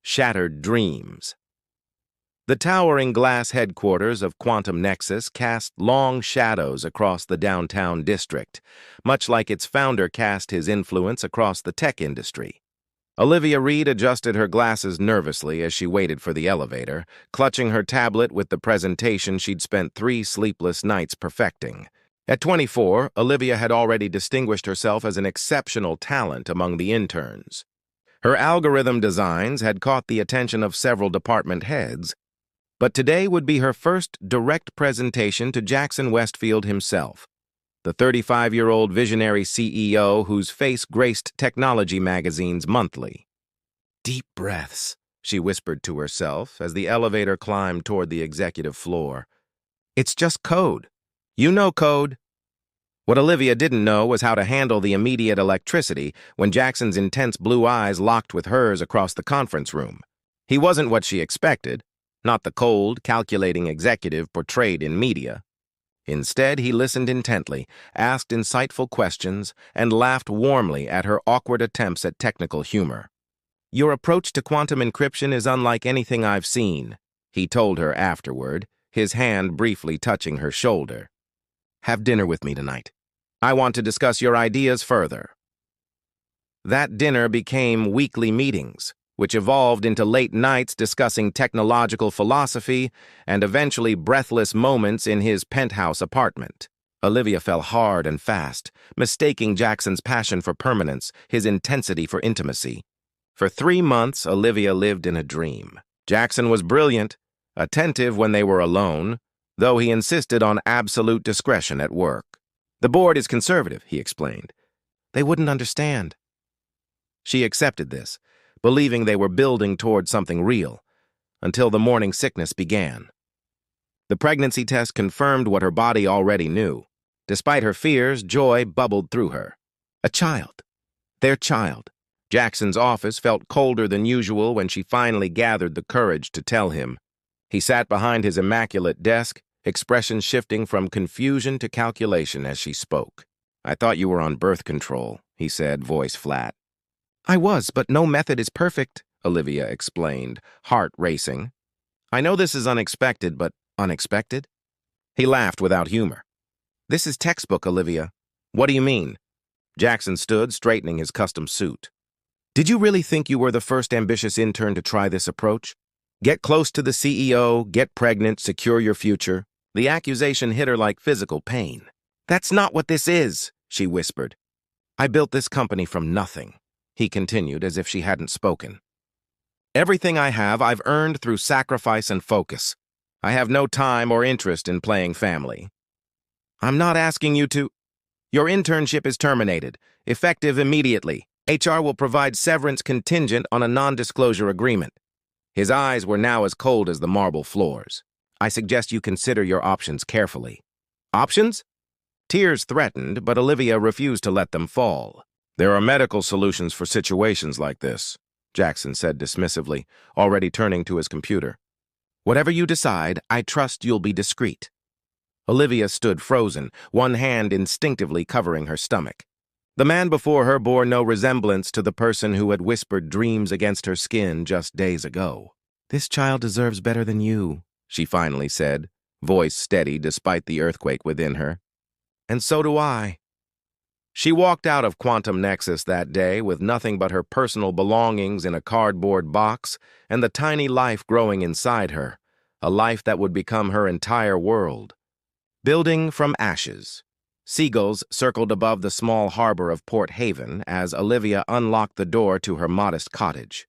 Shattered Dreams. The towering glass headquarters of Quantum Nexus cast long shadows across the downtown district, much like its founder cast his influence across the tech industry. Olivia Reed adjusted her glasses nervously as she waited for the elevator, clutching her tablet with the presentation she'd spent 3 sleepless nights perfecting. At 24, Olivia had already distinguished herself as an exceptional talent among the interns. Her algorithm designs had caught the attention of several department heads, but today would be her first direct presentation to Jackson Westfield himself, the 35-year-old visionary CEO whose face graced technology magazines monthly. "Deep breaths," she whispered to herself as the elevator climbed toward the executive floor. "It's just code. You know code." What Olivia didn't know was how to handle the immediate electricity when Jackson's intense blue eyes locked with hers across the conference room. He wasn't what she expected, not the cold, calculating executive portrayed in media. Instead, he listened intently, asked insightful questions, and laughed warmly at her awkward attempts at technical humor. "Your approach to quantum encryption is unlike anything I've seen," he told her afterward, his hand briefly touching her shoulder. "Have dinner with me tonight. I want to discuss your ideas further." That dinner became weekly meetings, which evolved into late nights discussing technological philosophy and eventually breathless moments in his penthouse apartment. Olivia fell hard and fast, mistaking Jackson's passion for permanence, his intensity for intimacy. For 3 months, Olivia lived in a dream. Jackson was brilliant, attentive when they were alone, though he insisted on absolute discretion at work. "The board is conservative," he explained. "They wouldn't understand." She accepted this, believing they were building toward something real, until the morning sickness began. The pregnancy test confirmed what her body already knew. Despite her fears, joy bubbled through her. A child. Their child. Jackson's office felt colder than usual when she finally gathered the courage to tell him. He sat behind his immaculate desk, expression shifting from confusion to calculation as she spoke. "I thought you were on birth control," he said, voice flat. "I was, but no method is perfect," Olivia explained, heart racing. "I know this is unexpected, but unexpected?" He laughed without humor. "This is textbook, Olivia." "What do you mean?" Jackson stood, straightening his custom suit. "Did you really think you were the first ambitious intern to try this approach? Get close to the CEO, get pregnant, secure your future." The accusation hit her like physical pain. "That's not what this is," she whispered. "I built this company from nothing," he continued as if she hadn't spoken. "Everything I have, I've earned through sacrifice and focus. I have no time or interest in playing family." "I'm not asking you to—" "Your internship is terminated, effective immediately. HR will provide severance contingent on a non-disclosure agreement." His eyes were now as cold as the marble floors. "I suggest you consider your options carefully." "Options?" Tears threatened, but Olivia refused to let them fall. "There are medical solutions for situations like this," Jackson said dismissively, already turning to his computer. "Whatever you decide, I trust you'll be discreet." Olivia stood frozen, one hand instinctively covering her stomach. The man before her bore no resemblance to the person who had whispered dreams against her skin just days ago. "This child deserves better than you," she finally said, voice steady despite the earthquake within her. "And so do I." She walked out of Quantum Nexus that day with nothing but her personal belongings in a cardboard box and the tiny life growing inside her, a life that would become her entire world. Building from ashes. Seagulls circled above the small harbor of Port Haven as Olivia unlocked the door to her modest cottage.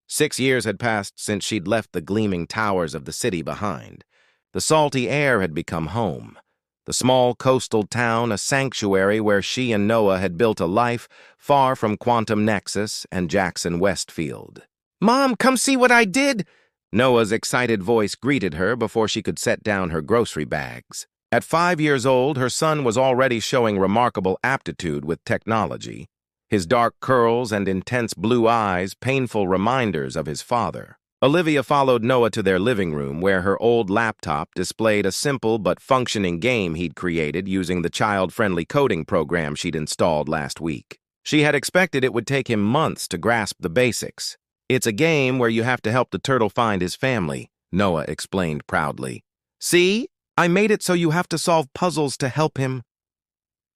6 years had passed since she'd left the gleaming towers of the city behind. The salty air had become home. The small coastal town a sanctuary where she and Noah had built a life far from Quantum Nexus and Jackson Westfield. "Mom, come see what I did!" Noah's excited voice greeted her before she could set down her grocery bags. At 5 years old, her son was already showing remarkable aptitude with technology. His dark curls and intense blue eyes painful reminders of his father. Olivia followed Noah to their living room where her old laptop displayed a simple but functioning game he'd created using the child-friendly coding program she'd installed last week. She had expected it would take him months to grasp the basics. It's a game where you have to help the turtle find his family, Noah explained proudly. See? I made it so you have to solve puzzles to help him.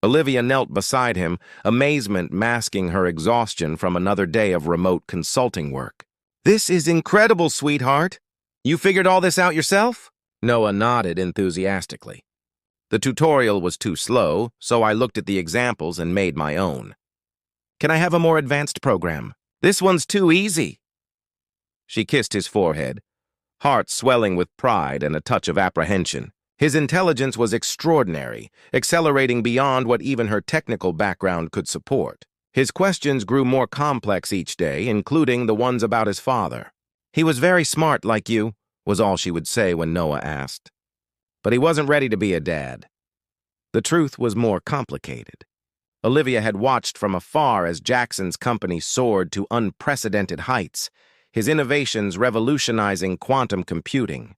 Olivia knelt beside him, amazement masking her exhaustion from another day of remote consulting work. This is incredible, sweetheart. You figured all this out yourself? Noah nodded enthusiastically. The tutorial was too slow, so I looked at the examples and made my own. Can I have a more advanced program? This one's too easy. She kissed his forehead, heart swelling with pride and a touch of apprehension. His intelligence was extraordinary, accelerating beyond what even her technical background could support. His questions grew more complex each day, including the ones about his father. He was very smart like you, was all she would say when Noah asked. But he wasn't ready to be a dad. The truth was more complicated. Olivia had watched from afar as Jackson's company soared to unprecedented heights, his innovations revolutionizing quantum computing.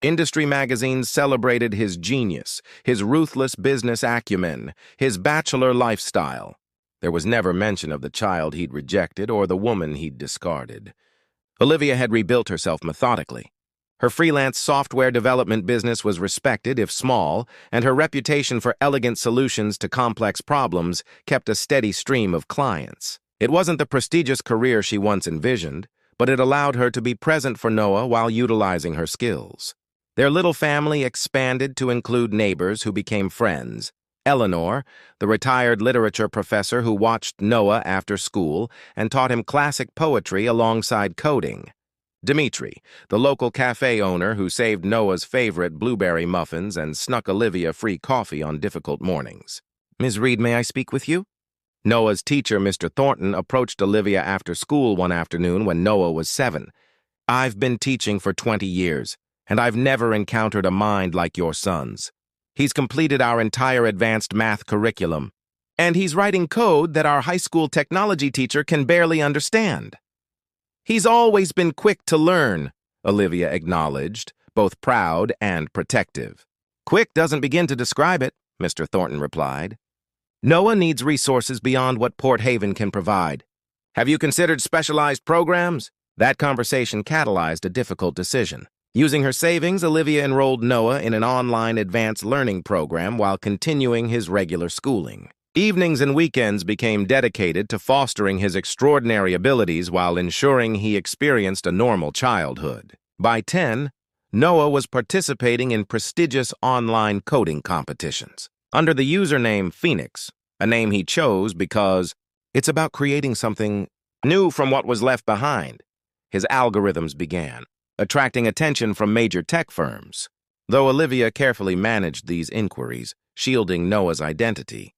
Industry magazines celebrated his genius, his ruthless business acumen, his bachelor lifestyle. There was never mention of the child he'd rejected or the woman he'd discarded. Olivia had rebuilt herself methodically. Her freelance software development business was respected, if small, and her reputation for elegant solutions to complex problems kept a steady stream of clients. It wasn't the prestigious career she once envisioned, but it allowed her to be present for Noah while utilizing her skills. Their little family expanded to include neighbors who became friends. Eleanor, the retired literature professor who watched Noah after school and taught him classic poetry alongside coding. Dimitri, the local cafe owner who saved Noah's favorite blueberry muffins and snuck Olivia free coffee on difficult mornings. Ms. Reed, may I speak with you? Noah's teacher, Mr. Thornton, approached Olivia after school one afternoon when Noah was 7. I've been teaching for 20 years, and I've never encountered a mind like your son's. He's completed our entire advanced math curriculum, and he's writing code that our high school technology teacher can barely understand. He's always been quick to learn, Olivia acknowledged, both proud and protective. Quick doesn't begin to describe it, Mr. Thornton replied. Noah needs resources beyond what Port Haven can provide. Have you considered specialized programs? That conversation catalyzed a difficult decision. Using her savings, Olivia enrolled Noah in an online advanced learning program while continuing his regular schooling. Evenings and weekends became dedicated to fostering his extraordinary abilities while ensuring he experienced a normal childhood. By 10, Noah was participating in prestigious online coding competitions. Under the username Phoenix, a name he chose because it's about creating something new from what was left behind, his algorithms began, attracting attention from major tech firms, though Olivia carefully managed these inquiries, shielding Noah's identity.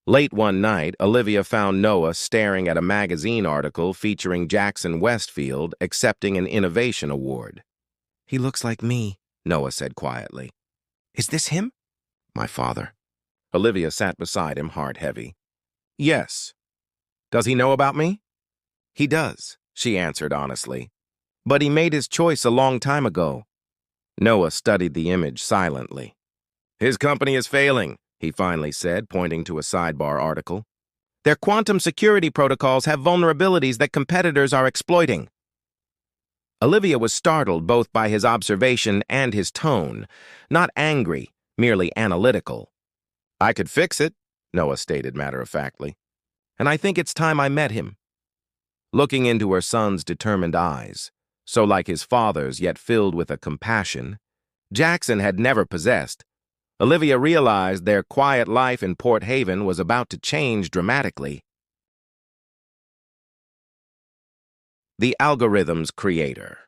Late one night, Olivia found Noah staring at a magazine article featuring Jackson Westfield accepting an innovation award. He looks like me, Noah said quietly. Is this him? My father. Olivia sat beside him, heart heavy. Yes. Does he know about me? He does, she answered honestly. But he made his choice a long time ago. Noah studied the image silently. His company is failing, he finally said, pointing to a sidebar article. Their quantum security protocols have vulnerabilities that competitors are exploiting. Olivia was startled both by his observation and his tone, not angry, merely analytical. I could fix it, Noah stated matter-of-factly, and I think it's time I met him. Looking into her son's determined eyes, so like his father's yet filled with a compassion Jackson had never possessed, Olivia realized their quiet life in Port Haven was about to change dramatically. The algorithm's creator.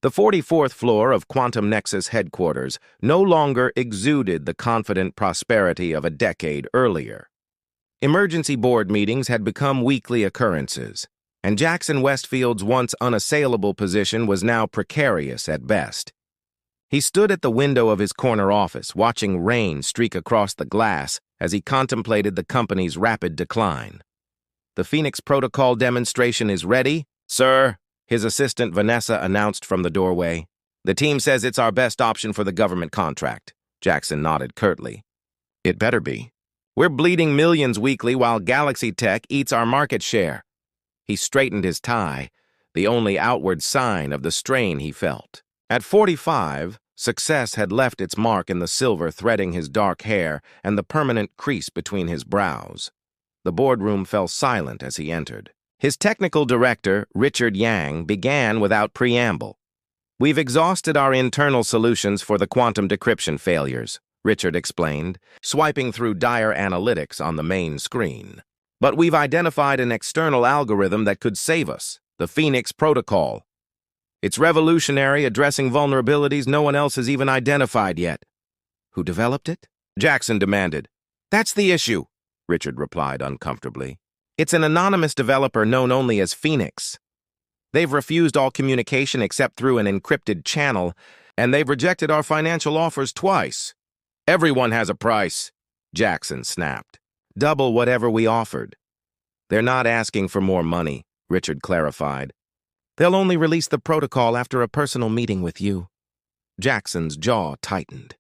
The 44th floor of Quantum Nexus headquarters no longer exuded the confident prosperity of a decade earlier. Emergency board meetings had become weekly occurrences, and Jackson Westfield's once unassailable position was now precarious at best. He stood at the window of his corner office, watching rain streak across the glass as he contemplated the company's rapid decline. The Phoenix Protocol demonstration is ready, sir, his assistant Vanessa announced from the doorway. The team says it's our best option for the government contract. Jackson nodded curtly. It better be. We're bleeding millions weekly while Galaxy Tech eats our market share. He straightened his tie, the only outward sign of the strain he felt. At 45, success had left its mark in the silver threading his dark hair and the permanent crease between his brows. The boardroom fell silent as he entered. His technical director, Richard Yang, began without preamble. "We've exhausted our internal solutions for the quantum decryption failures," Richard explained, swiping through dire analytics on the main screen. "But we've identified an external algorithm that could save us, the Phoenix Protocol. It's revolutionary, addressing vulnerabilities no one else has even identified yet." "Who developed it?" Jackson demanded. "That's the issue," Richard replied uncomfortably. "It's an anonymous developer known only as Phoenix. They've refused all communication except through an encrypted channel, and they've rejected our financial offers twice." "Everyone has a price," Jackson snapped. "Double whatever we offered." "They're not asking for more money," Richard clarified. "They'll only release the protocol after a personal meeting with you." Jackson's jaw tightened.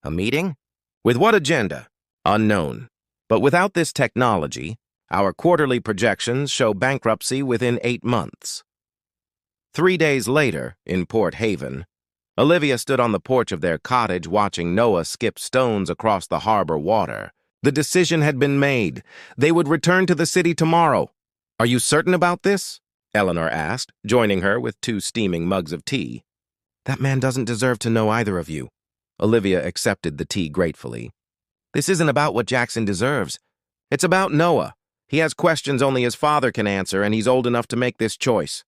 "A meeting? With what agenda?" "Unknown. But without this technology, our quarterly projections show bankruptcy within 8 months. 3 days later, in Port Haven, Olivia stood on the porch of their cottage watching Noah skip stones across the harbor water. The decision had been made. They would return to the city tomorrow. "Are you certain about this?" Eleanor asked, joining her with 2 steaming mugs of tea. "That man doesn't deserve to know either of you." Olivia accepted the tea gratefully. "This isn't about what Jackson deserves. It's about Noah. He has questions only his father can answer, and he's old enough to make this choice.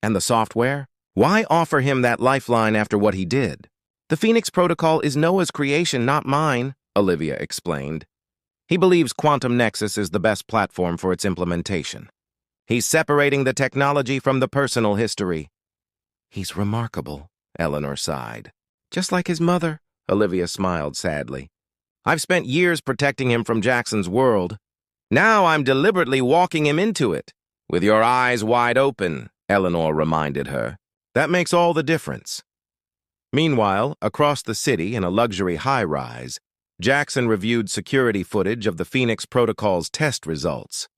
And the software? Why offer him that lifeline after what he did?" "The Phoenix Protocol is Noah's creation, not mine," Olivia explained. "He believes Quantum Nexus is the best platform for its implementation. He's separating the technology from the personal history." "He's remarkable," Eleanor sighed. "Just like his mother," Olivia smiled sadly. "I've spent years protecting him from Jackson's world. Now I'm deliberately walking him into it." "With your eyes wide open," Eleanor reminded her. "That makes all the difference." Meanwhile, across the city in a luxury high-rise, Jackson reviewed security footage of the Phoenix Protocol's test results.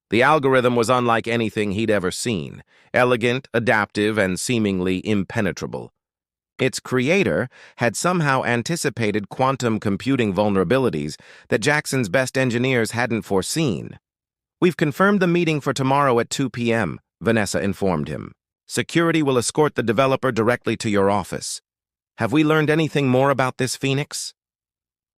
The algorithm was unlike anything he'd ever seen, elegant, adaptive, and seemingly impenetrable. Its creator had somehow anticipated quantum computing vulnerabilities that Jackson's best engineers hadn't foreseen. "We've confirmed the meeting for tomorrow at 2 p.m., Vanessa informed him. "Security will escort the developer directly to your office." "Have we learned anything more about this Phoenix?"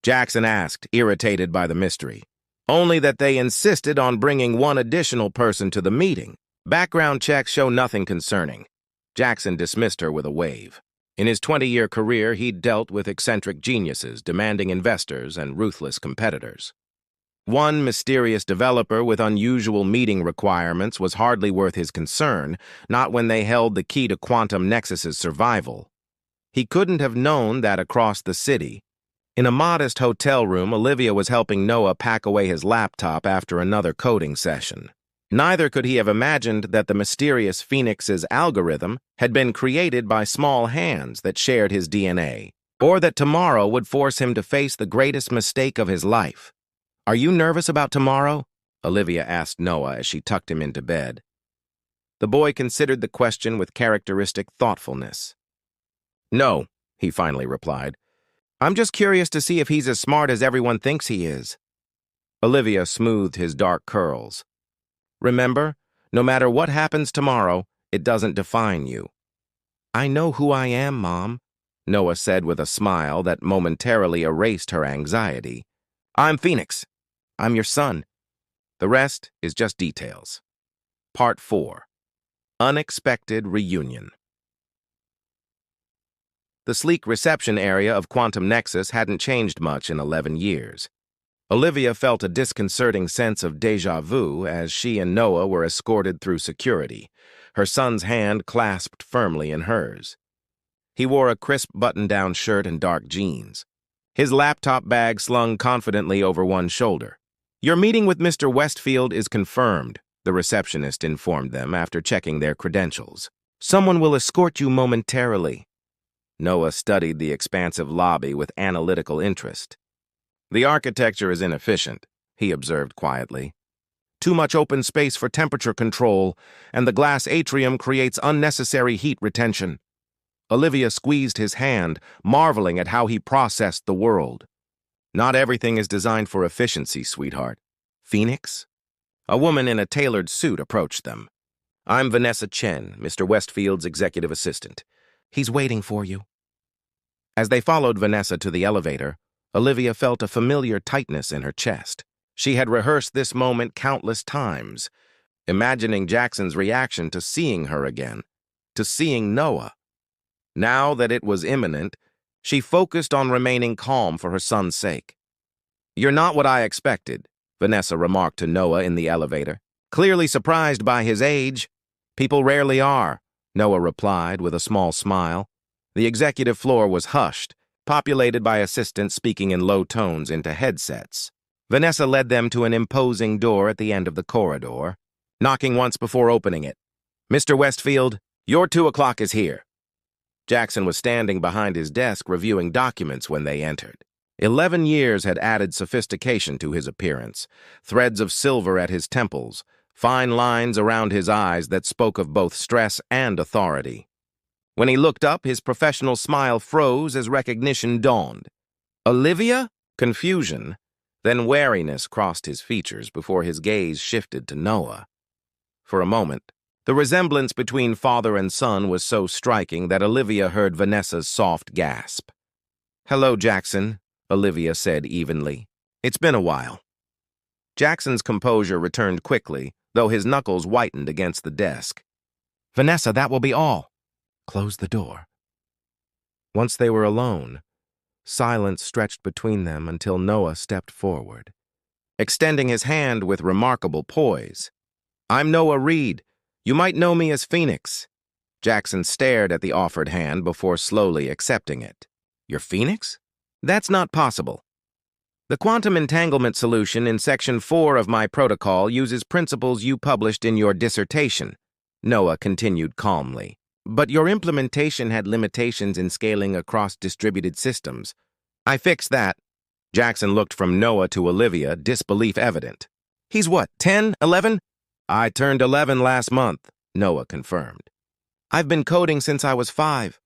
Jackson asked, irritated by the mystery. "Only that they insisted on bringing one additional person to the meeting. Background checks show nothing concerning." Jackson dismissed her with a wave. In his 20-year career, he'd dealt with eccentric geniuses, demanding investors, and ruthless competitors. One mysterious developer with unusual meeting requirements was hardly worth his concern, not when they held the key to Quantum Nexus's survival. He couldn't have known that across the city, in a modest hotel room, Olivia was helping Noah pack away his laptop after another coding session. Neither could he have imagined that the mysterious Phoenix's algorithm had been created by small hands that shared his DNA, or that tomorrow would force him to face the greatest mistake of his life. "Are you nervous about tomorrow?" Olivia asked Noah as she tucked him into bed. The boy considered the question with characteristic thoughtfulness. "No," he finally replied. "I'm just curious to see if he's as smart as everyone thinks he is." Olivia smoothed his dark curls. "Remember, no matter what happens tomorrow, it doesn't define you." "I know who I am, Mom," Noah said with a smile that momentarily erased her anxiety. "I'm Phoenix. I'm your son. The rest is just details." Part 4. Unexpected Reunion. The sleek reception area of Quantum Nexus hadn't changed much in 11 years. Olivia felt a disconcerting sense of déjà vu as she and Noah were escorted through security, her son's hand clasped firmly in hers. He wore a crisp button-down shirt and dark jeans. His laptop bag slung confidently over one shoulder. "Your meeting with Mr. Westfield is confirmed," the receptionist informed them after checking their credentials. "Someone will escort you momentarily." Noah studied the expansive lobby with analytical interest. "The architecture is inefficient," he observed quietly. Too much open space for temperature control, and the glass atrium creates unnecessary heat retention. Olivia squeezed his hand, marveling at how he processed the world. Not everything is designed for efficiency, sweetheart. Phoenix? A woman in a tailored suit approached them. I'm Vanessa Chen, Mr. Westfield's executive assistant. He's waiting for you. As they followed Vanessa to the elevator, Olivia felt a familiar tightness in her chest. She had rehearsed this moment countless times, imagining Jackson's reaction to seeing her again, to seeing Noah. Now that it was imminent, she focused on remaining calm for her son's sake. You're not what I expected, Vanessa remarked to Noah in the elevator. Clearly surprised by his age. People rarely are, Noah replied with a small smile. The executive floor was hushed, populated by assistants speaking in low tones into headsets. Vanessa led them to an imposing door at the end of the corridor, knocking once before opening it. Mr. Westfield, your 2 o'clock is here. Jackson was standing behind his desk reviewing documents when they entered. 11 years had added sophistication to his appearance, threads of silver at his temples, fine lines around his eyes that spoke of both stress and authority. When he looked up, his professional smile froze as recognition dawned. Olivia? Confusion, then wariness crossed his features before his gaze shifted to Noah. For a moment, the resemblance between father and son was so striking that Olivia heard Vanessa's soft gasp. Hello, Jackson, Olivia said evenly. It's been a while. Jackson's composure returned quickly, though his knuckles whitened against the desk. Vanessa, that will be all. Close the door. Once they were alone, silence stretched between them until Noah stepped forward, extending his hand with remarkable poise. I'm Noah Reed. You might know me as Phoenix. Jackson stared at the offered hand before slowly accepting it. You're Phoenix? That's not possible. The quantum entanglement solution in Section 4 of my protocol uses principles you published in your dissertation, Noah continued calmly. But your implementation had limitations in scaling across distributed systems. I fixed that. Jackson looked from Noah to Olivia, disbelief evident. He's what, 10, 11? I turned 11 last month, Noah confirmed. I've been coding since I was 5.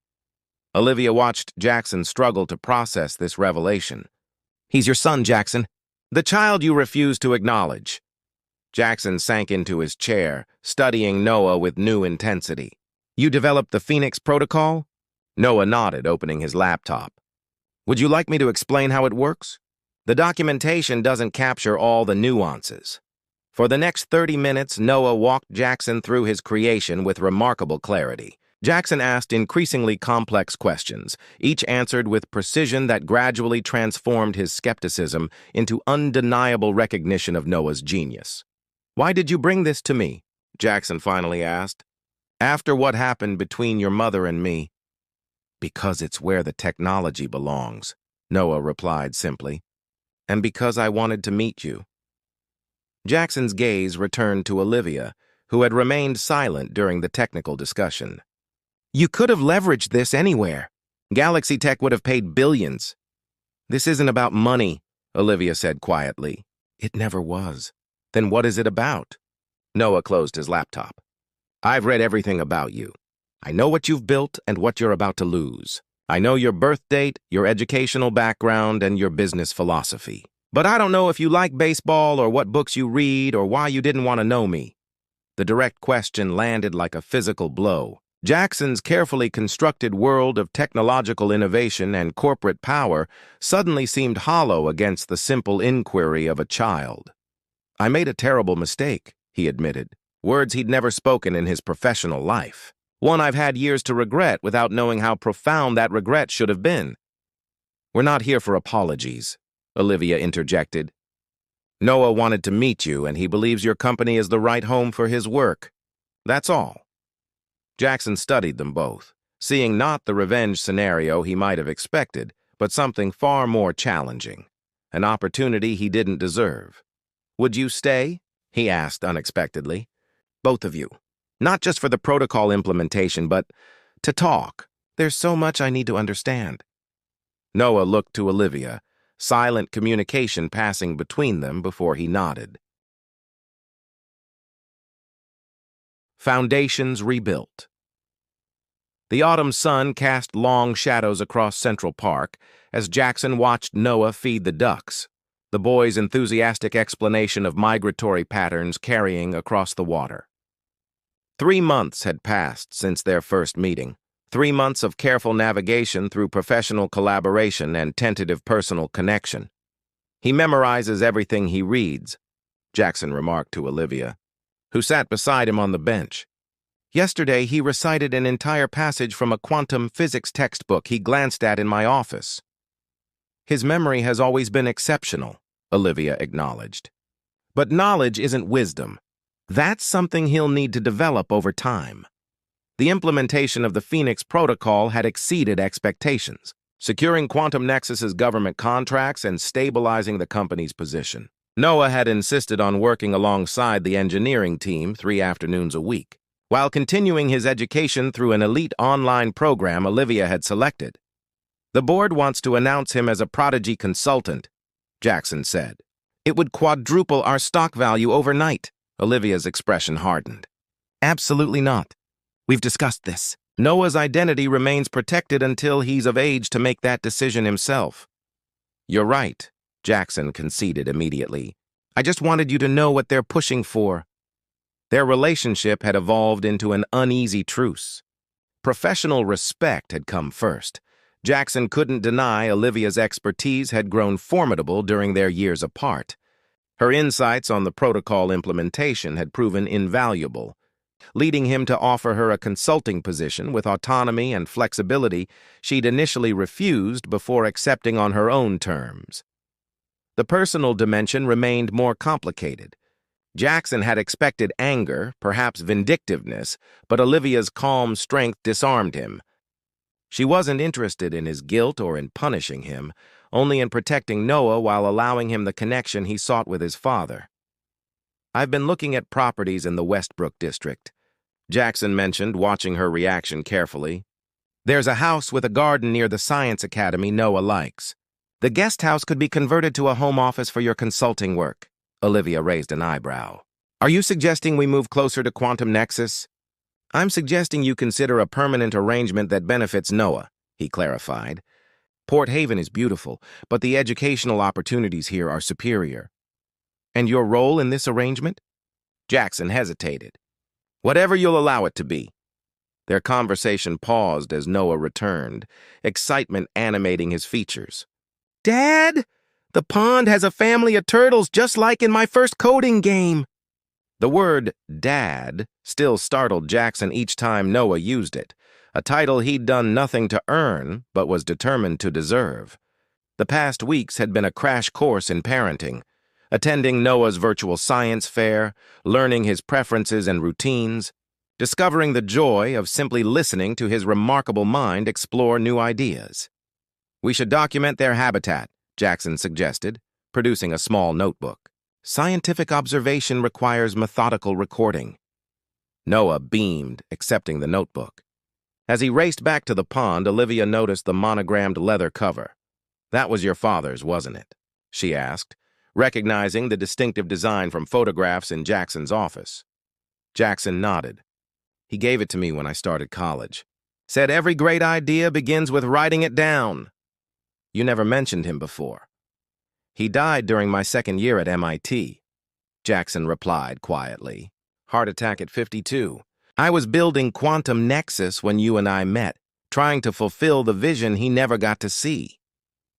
Olivia watched Jackson struggle to process this revelation. He's your son, Jackson. The child you refuse to acknowledge. Jackson sank into his chair, studying Noah with new intensity. You developed the Phoenix protocol? Noah nodded, opening his laptop. Would you like me to explain how it works? The documentation doesn't capture all the nuances. For the next 30 minutes, Noah walked Jackson through his creation with remarkable clarity. Jackson asked increasingly complex questions, each answered with precision that gradually transformed his skepticism into undeniable recognition of Noah's genius. Why did you bring this to me? Jackson finally asked. After what happened between your mother and me. Because it's where the technology belongs, Noah replied simply. And because I wanted to meet you. Jackson's gaze returned to Olivia, who had remained silent during the technical discussion. You could have leveraged this anywhere. Galaxy Tech would have paid billions. This isn't about money, Olivia said quietly. It never was. Then what is it about? Noah closed his laptop. I've read everything about you. I know what you've built and what you're about to lose. I know your birth date, your educational background, and your business philosophy. But I don't know if you like baseball or what books you read or why you didn't want to know me. The direct question landed like a physical blow. Jackson's carefully constructed world of technological innovation and corporate power suddenly seemed hollow against the simple inquiry of a child. I made a terrible mistake, he admitted. Words he'd never spoken in his professional life. One I've had years to regret without knowing how profound that regret should have been. We're not here for apologies, Olivia interjected. Noah wanted to meet you, and he believes your company is the right home for his work. That's all. Jackson studied them both, seeing not the revenge scenario he might have expected, but something far more challenging, an opportunity he didn't deserve. Would you stay? He asked unexpectedly. Both of you. Not just for the protocol implementation, but to talk. There's so much I need to understand. Noah looked to Olivia, silent communication passing between them before he nodded. Foundations rebuilt. The autumn sun cast long shadows across Central Park as Jackson watched Noah feed the ducks, the boy's enthusiastic explanation of migratory patterns carrying across the water. 3 months had passed since their first meeting, 3 months of careful navigation through professional collaboration and tentative personal connection. "He memorizes everything he reads," Jackson remarked to Olivia, who sat beside him on the bench. "Yesterday, he recited an entire passage from a quantum physics textbook he glanced at in my office." "His memory has always been exceptional," Olivia acknowledged. "But knowledge isn't wisdom. That's something he'll need to develop over time." The implementation of the Phoenix Protocol had exceeded expectations, securing Quantum Nexus's government contracts and stabilizing the company's position. Noah had insisted on working alongside the engineering team 3 afternoons a week, while continuing his education through an elite online program Olivia had selected. "The board wants to announce him as a prodigy consultant," Jackson said. "It would quadruple our stock value overnight." Olivia's expression hardened. "Absolutely not. We've discussed this. Noah's identity remains protected until he's of age to make that decision himself." "You're right," Jackson conceded immediately. "I just wanted you to know what they're pushing for." Their relationship had evolved into an uneasy truce. Professional respect had come first. Jackson couldn't deny Olivia's expertise had grown formidable during their years apart. Her insights on the protocol implementation had proven invaluable, leading him to offer her a consulting position with autonomy and flexibility she'd initially refused before accepting on her own terms. The personal dimension remained more complicated. Jackson had expected anger, perhaps vindictiveness, but Olivia's calm strength disarmed him. She wasn't interested in his guilt or in punishing him, only in protecting Noah while allowing him the connection he sought with his father. "I've been looking at properties in the Westbrook district," Jackson mentioned, watching her reaction carefully. "There's a house with a garden near the Science Academy Noah likes. The guest house could be converted to a home office for your consulting work." Olivia raised an eyebrow. "Are you suggesting we move closer to Quantum Nexus?" "I'm suggesting you consider a permanent arrangement that benefits Noah," he clarified. "Port Haven is beautiful, but the educational opportunities here are superior." "And your role in this arrangement?" Jackson hesitated. "Whatever you'll allow it to be." Their conversation paused as Noah returned, excitement animating his features. "Dad, the pond has a family of turtles just like in my first coding game." The word "dad" still startled Jackson each time Noah used it, a title he'd done nothing to earn but was determined to deserve. The past weeks had been a crash course in parenting, attending Noah's virtual science fair, learning his preferences and routines, discovering the joy of simply listening to his remarkable mind explore new ideas. "We should document their habitat," Jackson suggested, producing a small notebook. "Scientific observation requires methodical recording." Noah beamed, accepting the notebook. As he raced back to the pond, Olivia noticed the monogrammed leather cover. "That was your father's, wasn't it?" she asked, recognizing the distinctive design from photographs in Jackson's office. Jackson nodded. "He gave it to me when I started college. Said every great idea begins with writing it down." "You never mentioned him before." "He died during my second year at MIT," Jackson replied quietly. "Heart attack at 52. I was building Quantum Nexus when you and I met, trying to fulfill the vision he never got to see."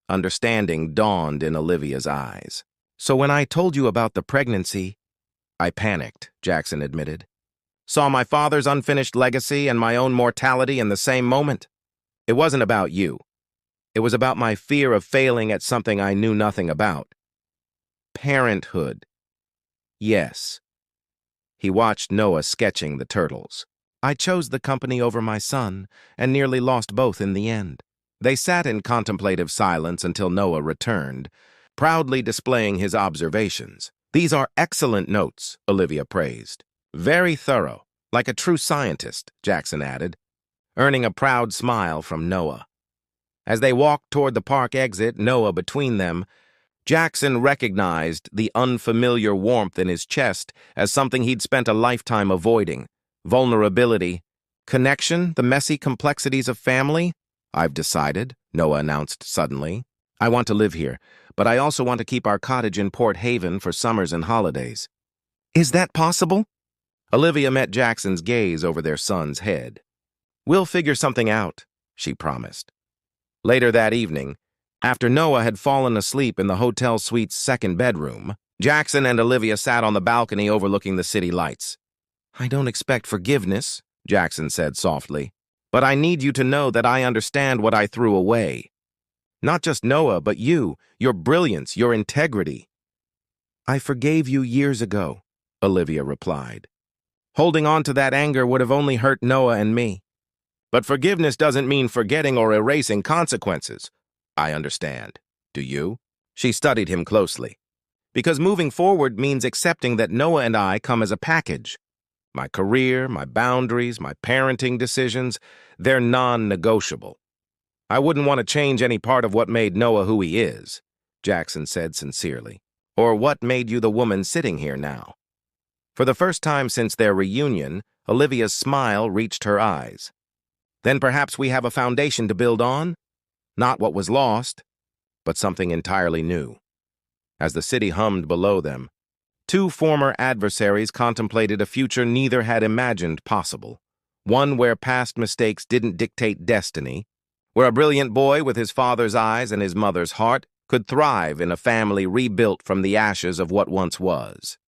Understanding dawned in Olivia's eyes. "So when I told you about the pregnancy—" "I panicked," Jackson admitted. "Saw my father's unfinished legacy and my own mortality in the same moment. It wasn't about you. It was about my fear of failing at something I knew nothing about. Parenthood. Yes." He watched Noah sketching the turtles. "I chose the company over my son and nearly lost both in the end." They sat in contemplative silence until Noah returned, proudly displaying his observations. "These are excellent notes," Olivia praised. "Very thorough, like a true scientist," Jackson added, earning a proud smile from Noah. As they walked toward the park exit, Noah between them, Jackson recognized the unfamiliar warmth in his chest as something he'd spent a lifetime avoiding, vulnerability, connection, the messy complexities of family? I've decided, Noah announced suddenly. I want to live here, but I also want to keep our cottage in Port Haven for summers and holidays. Is that possible? Olivia met Jackson's gaze over their son's head. We'll figure something out, she promised. Later that evening, after Noah had fallen asleep in the hotel suite's second bedroom, Jackson and Olivia sat on the balcony overlooking the city lights. I don't expect forgiveness, Jackson said softly, but I need you to know that I understand what I threw away. Not just Noah, but you, your brilliance, your integrity. I forgave you years ago, Olivia replied. Holding on to that anger would have only hurt Noah and me. But forgiveness doesn't mean forgetting or erasing consequences. I understand. Do you? She studied him closely. Because moving forward means accepting that Noah and I come as a package. My career, my boundaries, my parenting decisions, they're non-negotiable. I wouldn't want to change any part of what made Noah who he is, Jackson said sincerely, or what made you the woman sitting here now. For the first time since their reunion, Olivia's smile reached her eyes. Then perhaps we have a foundation to build on? Not what was lost, but something entirely new. As the city hummed below them, two former adversaries contemplated a future neither had imagined possible. One where past mistakes didn't dictate destiny, where a brilliant boy with his father's eyes and his mother's heart could thrive in a family rebuilt from the ashes of what once was.